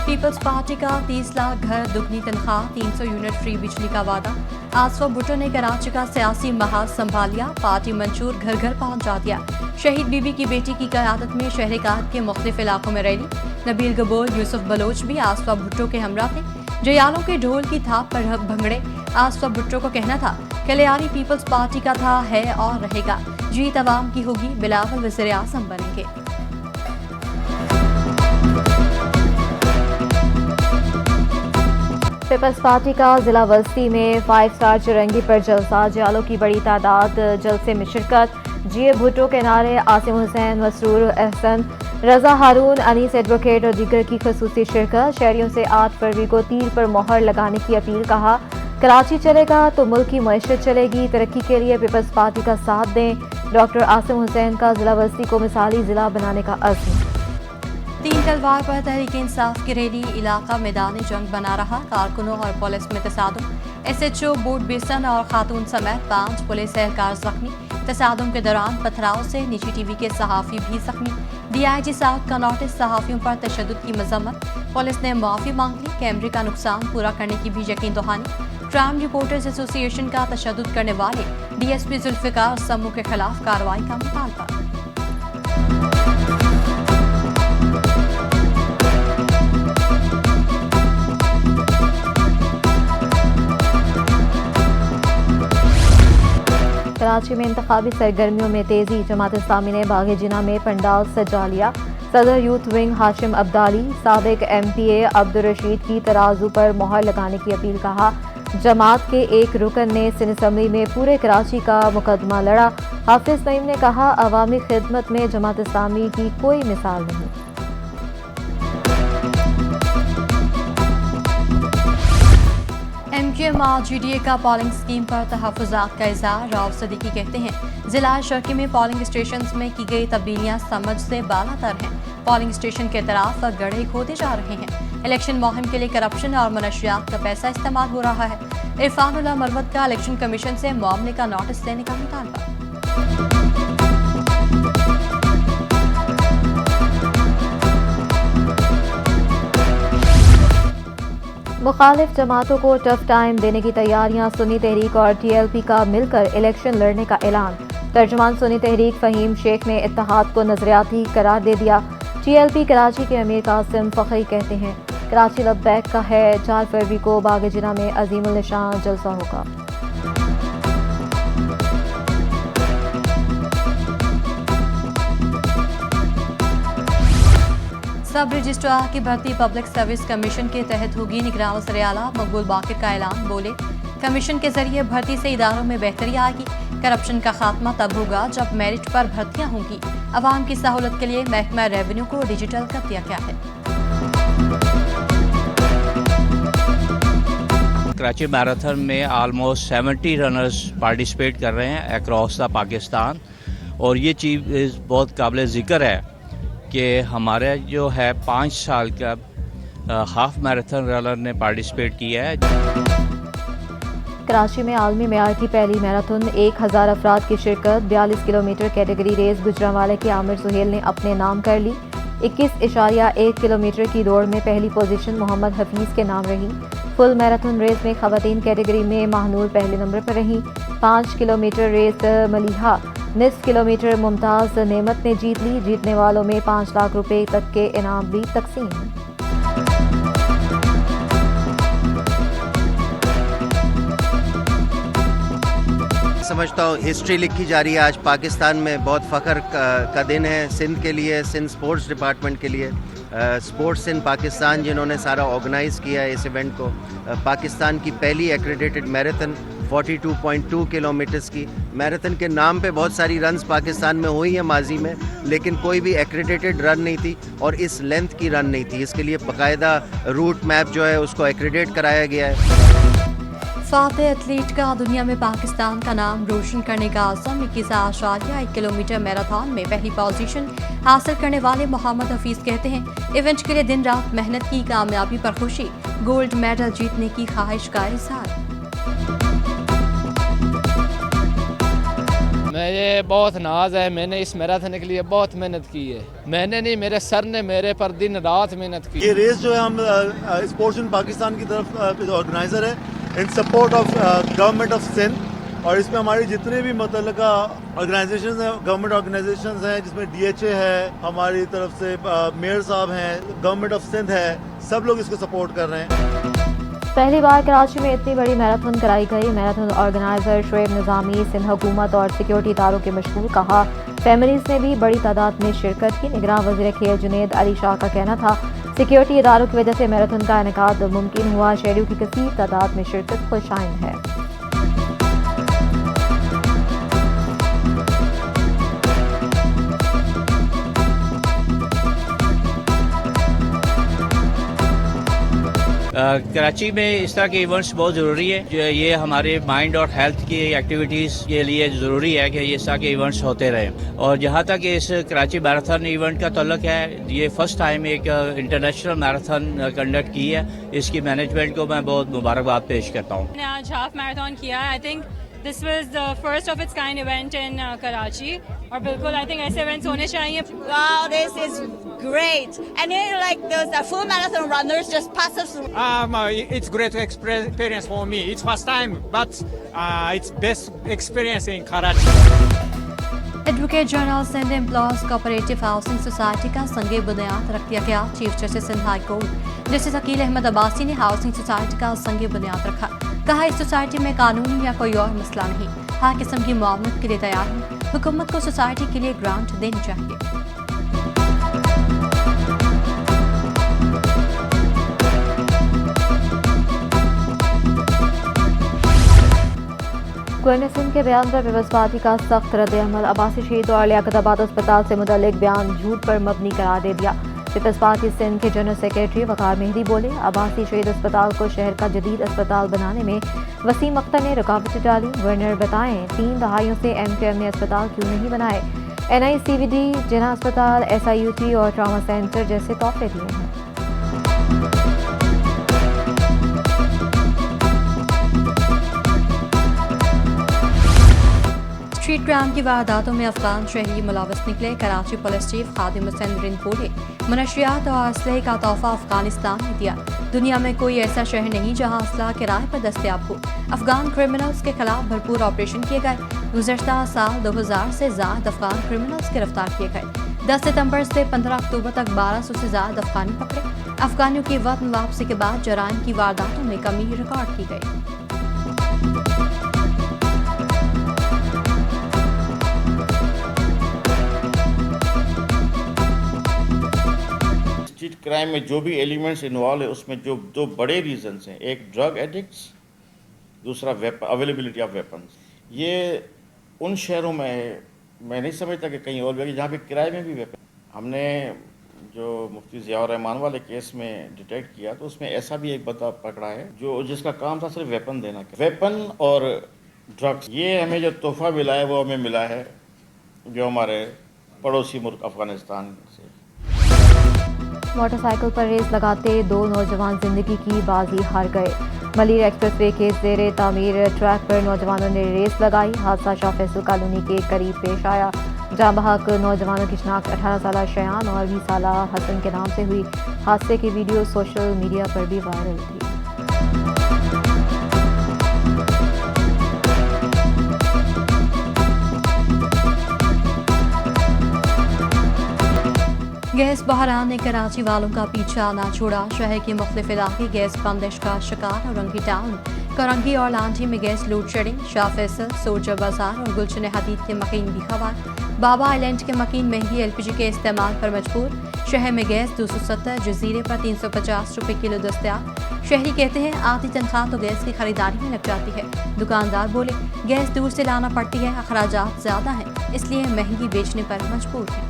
Peoples party का 30 लाख घर, दुगनी तनख्वाह, 300 यूनिट फ्री बिजली का वादा। आसफा भुट्टो ने कराची का सियासी महाज संभाल लिया, पार्टी मंशूर घर घर पहुंचा दिया। शहीद बीबी की बेटी की क़यादत में शहर काद के मुख्तलिफ इलाकों में रैली। नबील गबोल, यूसुफ बलोच भी आसफा भुट्टो के हमरा थे। जयालों के ढोल की थाप पर भंगड़े। आसफा भुट्टो को कहना था कल्याणी पीपल्स पार्टी का था, है और रहेगा। जीत अवाम की होगी, बिलावल वज़ीर आज़म बनेंगे। पीपल्स पार्टी का जिला वस्ती में 5 स्टार चिरंगी पर जलसा, जयालों की बड़ी तादाद जलसे में शिरकत। जीए भुट्टो के नारे, आसिम हुसैन, मसरूर अहसन, रजा हारून, अनीस एडवोकेट और दीगर की खसूसी शिरकत। शहरियों से 8 फरवरी को तीर पर मोहर लगाने की अपील। कहा कराची चलेगा तो मुल्क की मईशत चलेगी, तरक्की के लिए पीपल्स पार्टी का साथ दें। डॉक्टर आसिम हुसैन का जिला वस्ती को मिसाली जिला बनाने का अज़्म। 3 तलवार पर तहरीक इंसाफ की रैली, इलाका मैदानी जंग बना रहा। कारकुनों और पुलिस में तसादुम। SHO बोर्ड बेसन और खातून समेत 5 पुलिस एहलकार जख्मी। तसादुम के दौरान पथराव से निजी TV के सहाफ़ी भी जख्मी। DIG साउथ का नोटिस, सहाफ़ियों पर तशद्दुद की मजम्मत। पुलिस ने माफ़ी मांग ली, कैमरे का नुकसान पूरा करने की भी यकीन दहानी। क्राइम रिपोर्टर्स एसोसिएशन का तशद्दुद करने वाले DSP जुल्फ़िकार सम्मू के खिलाफ कार्रवाई का मुतालबा। कराची में इंतखाबी सरगर्मियों में तेजी, जमात इस्लामी ने बाग जिना में पंडाल सजा लिया। सदर यूथ विंग हाशिम अब्दाली, साबिक MPA अब्दुल रशीद की तराजू पर मोहर लगाने की अपील। कहा जमात के एक रुकन ने सिंध असम्बली में पूरे कराची का मुकदमा लड़ा। हाफिज नईम ने कहा अवामी खिदमत में जमात इस्लामी की कोई मिसाल नहीं। MGMR-GDA का पोलिंग स्कीम पर तहफ़्फ़ुज़ात का इज़हार। राव सदीकी कहते हैं ज़िला शर्की में पोलिंग स्टेशन में की गई तब्दीलियाँ समझ से बालातर हैं। पोलिंग स्टेशन के तरफ गड्ढे खोदे जा रहे हैं। इलेक्शन मुहिम के लिए करप्शन और मनशियात का पैसा इस्तेमाल हो रहा है। इरफानुल्लाह मरवत का इलेक्शन कमीशन से मामले का नोटिस लेने का मुतालबा। मुखालिफ जमातों को टफ टाइम देने की तैयारियां, सुन्नी तहरीक और TLP का मिलकर इलेक्शन लड़ने का ऐलान। तर्जुमान सुन्नी तहरीक फ़हीम शेख ने इत्तेहाद को नजरियाती करार दे दिया। TLP कराची के अमीर कासिम फ़खरी कहते हैं कराची लबैक का है, 4 फरवरी को बाग जिना में अजीमुल निशान जलसा होगा। सब रजिस्ट्रार की भर्ती पब्लिक सर्विस कमीशन के तहत होगी। निगरान वज़ीर आला मकबूल बाकिर का ऐलान। बोले कमीशन के जरिए भर्ती से इदारों में बेहतरी आएगी। करप्शन का खात्मा तब होगा जब मेरिट पर भर्तियां होंगी। अवाम की सहूलत के लिए महकमा रेवेन्यू को डिजिटल कर दिया गया है। कराची मैराथन में ऑलमोस्ट 70 रनर्स पार्टिसिपेट कर रहे हैं अक्रॉस द पाकिस्तान, और ये चीज़ बहुत काबिल ज़िक्र है कि हमारे जो है 5 साल का हाफ मैराथन रनर ने पार्टिसिपेट किया है। कराची में आलमी मेयार की पहली मैराथन, 1000 अफराद की शिरकत। 42 किलोमीटर कैटेगरी रेस गुजरांवाले के आमिर सुहेल ने अपने नाम कर ली। 21.1 किलोमीटर की दौड़ में पहली पोजीशन मोहम्मद हफीज के नाम रही। फुल मैराथन रेस में खवातीन कैटेगरी में महानूर पहले नंबर पर रही। 5 किलोमीटर रेस मलिहा, निस्फ किलोमीटर मुमताज़ नेमत ने जीत ली। जीतने वालों में 5 लाख रुपए तक के इनाम भी तकसीम। समझता हूँ हिस्ट्री लिखी जा रही है। आज पाकिस्तान में बहुत फ़ख्र का दिन है सिंध के लिए, सिंध स्पोर्ट्स डिपार्टमेंट के लिए। स्पोर्ट्स इन पाकिस्तान जिन्होंने सारा ऑर्गेनाइज़ किया है इस इवेंट को। पाकिस्तान की पहली एक्रेडिटेड मैराथन 42.2 किलोमीटर्स की। मैराथन के नाम पे बहुत सारी रन्स पाकिस्तान में हुई हैं माजी में, लेकिन कोई भी एक्रेडिटेड रन नहीं थी और इस लेंथ की रन नहीं थी। इसके लिए बाकायदा रूट मैप जो है उसको एक्रेडिट कराया गया है। फाते एथलीट का दुनिया में पाकिस्तान का नाम रोशन करने का आज़म। 21.1 किलोमीटर मैराथन में पहली पोजीशन हासिल करने वाले मोहम्मद हफीज कहते हैं इवेंट के लिए दिन रात मेहनत की, कामयाबी पर खुशी, गोल्ड मेडल जीतने की ख्वाहिश का इज़हार। मैं मुझे बहुत नाज है। मैंने इस मैराथन के लिए बहुत मेहनत की है। मैंने नहीं, मेरे सर ने मेरे पर दिन रात मेहनत की। ये रेस जो है हम स्पोर्ट्स इन पाकिस्तान की तरफ ऑर्गेनाइजर है in support of government of Sindh, और इसमें हमारी जितने भी मुतल्लिका ऑर्गेनाइजेशंस हैं, गवर्नमेंट ऑर्गेनाइजेशंस हैं, जिसमें DHA है, हमारी तरफ से मेयर साहब हैं, गवर्नमेंट ऑफ सिंध है, सब लोग इसको सपोर्ट कर रहे हैं। पहली बार कराची में इतनी बड़ी मैराथन कराई गई। मैराथन ऑर्गेनाइजर शुएब निज़ामी सिंध हुकूमत और सिक्योरिटी इदारों के मशहूर कहा, फैमिलीज ने भी बड़ी तादाद में शिरकत की। निगरान वज़ीर खेल जुनैद अली शाह का कहना था, सिक्योरिटी इदारों की वजह से मैराथन का इनेकाद मुमकिन हुआ। शहरियों की कसीर तादाद में शिरकत खुशाइन है। कराची में इस तरह के इवेंट्स बहुत ज़रूरी है। ये हमारे माइंड और हेल्थ की एक्टिविटीज़ के लिए ज़रूरी है कि इस तरह के इवेंट्स होते रहें। और जहाँ तक इस कराची मैराथन इवेंट का तल्लुक़ है, ये फ़र्स्ट टाइम एक इंटरनेशनल मैराथन कंडक्ट की है। इसकी मैनेजमेंट को मैं बहुत मुबारकबाद पेश करता हूँ। मैंने आज हाफ मैराथन किया। I think this was the first of its kind event in Karachi, और बिल्कुल आई थिंक ऐसे इवेंट्स होने चाहिए। Wow, this is great. And then like the full marathon runners just pass us through. It's great experience for me. It's first time, but it's best experience in Karachi. Advocate general Sindh employees cooperative housing society का संग बुनियाद रख दिया गया। Chief justice Sindh high court justice Aqeel Ahmed Abbasi ने housing society का संग बुनियाद रखा। कहा, इस सोसाइटी में कानून या कोई और मसला नहीं, हर किस्म की मुआवनत के लिए तैयार हूँ। हुकूमत को सोसाइटी के लिए ग्रांट देनी चाहिए। गवर्नर सिंध के बयान पर पीपल्स पार्टी का सख्त रद्द-ए-अमल। अब्बासी शहीद और लियाकताबाद अस्पताल से मुतल्लिक बयान झूठ पर मबनी करार दे दिया। पीपल्स पार्टी सिंध के जनरल सेक्रेटरी वकार मेहदी बोले, अब्बासी शहीद अस्पताल को शहर का जदीद अस्पताल बनाने में वसीम अख्तर ने रुकावटें डाली। गवर्नर बताएं, 3 दहाइयों से MQM ने अस्पताल क्यों नहीं बनाए। NICVD, जिना अस्पताल, SIUT और ट्रामा सेंटर जैसे तोहफे दिए हैं। स्ट्रीट क्राइम की वारदातों में अफगान शहरी मुलविस निकले। कराची पुलिस चीफ खादिम हुसैन रिंद बोले, मनशियात और असलहे का तोहफा अफगानिस्तान ने दिया। दुनिया में कोई ऐसा शहर नहीं जहां असला किराए पर दस्तयाब हो। अफगान क्रिमिनल्स के खिलाफ भरपूर ऑपरेशन किए गए। गुज़श्ता साल 2000 से ज़्यादा अफगान क्रिमिनल्स गिरफ्तार किए गए। 10 सितंबर से 15 अक्टूबर तक 1200 से ज़्यादा अफगानी पकड़े। अफगानियों की वतन वापसी के बाद जराइम की वारदातों में कमी रिकॉर्ड की गई। स्ट्रीट क्राइम में जो भी एलिमेंट्स इन्वॉल्व है, उसमें जो दो बड़े रीजंस हैं, एक ड्रग एडिक्ट्स, दूसरा अवेलेबिलिटी ऑफ वेपन्स। ये उन शहरों में है, मैं नहीं समझता कि कहीं और भी, जहाँ पे किराए में भी वेपन। हमने जो मुफ्ती ज़ियाउर रहमान वाले केस में डिटेक्ट किया, तो उसमें ऐसा भी एक बंदा पकड़ा है जो जिसका काम था सिर्फ वेपन देना। वेपन और ड्रग्स, ये हमें जो तोहफा मिला है वो हमें मिला है जो हमारे पड़ोसी मुल्क अफगानिस्तान से। मोटरसाइकिल पर रेस लगाते 2 नौजवान जिंदगी की बाजी हार गए। मलिर एक्सप्रेसवे के ज़ेरे तामीर ट्रैक पर नौजवानों ने रेस लगाई। हादसा शाह फैसल कॉलोनी के करीब पेश आया। जाँ बहक नौजवानों की शनाख्त 18 साला शयान और 20 साला हसन के नाम से हुई। हादसे की वीडियो सोशल मीडिया पर भी वायरल थी। गैस बहरान ने कराची वालों का पीछा ना छोड़ा। शहर के मुख्तलिफ इलाके गैस बंदिश का शिकार। औरंगी टाउन, करंगी और लांठी में gas load shedding. Shah Faisal, सोजा बाजार और गुलशन हदीद के मकीन भी खबर। बाबा आइलैंड के मकीन महंगी LPG के इस्तेमाल पर मजबूर। शहर में गैस 270, जजीरे पर 350 रुपये किलो दस्तयाब। शहरी कहते हैं आधी तनख्वाह तो गैस की खरीदारी में लग जाती है। दुकानदार बोले, गैस दूर से लाना पड़ती है, अखराजात ज़्यादा हैं, इसलिए महंगी बेचने पर मजबूर हैं।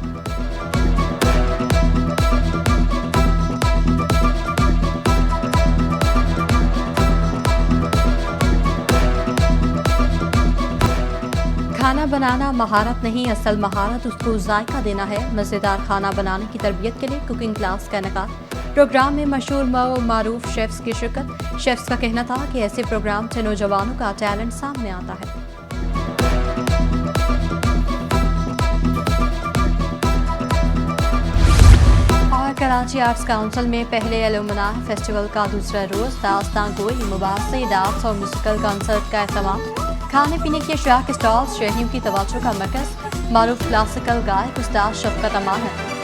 खाना बनाना महारत नहीं, असल महारत उसको जायका देना है। मज़ेदार खाना बनाने की तरबियत के लिए कुकिंग क्लास का इनेकाद। प्रोग्राम में मशहूर मारूफ शेफ्स की शिरकत। शेफ्स का कहना था कि ऐसे प्रोग्राम से नौजवानों का टैलेंट सामने आता है। कराची आर्ट्स काउंसिल में पहले एलुमनाई फेस्टिवल का दूसरा रोज दास्तान गोई, मुबासे डांस और म्यूजिकल कंसर्ट का एहतमाम। खाने पीने के अशिया के स्टॉल्स शहरियों की तवज्जो का मरकज। मारूफ क्लासिकल गायक उस्ताद शफकत अमानत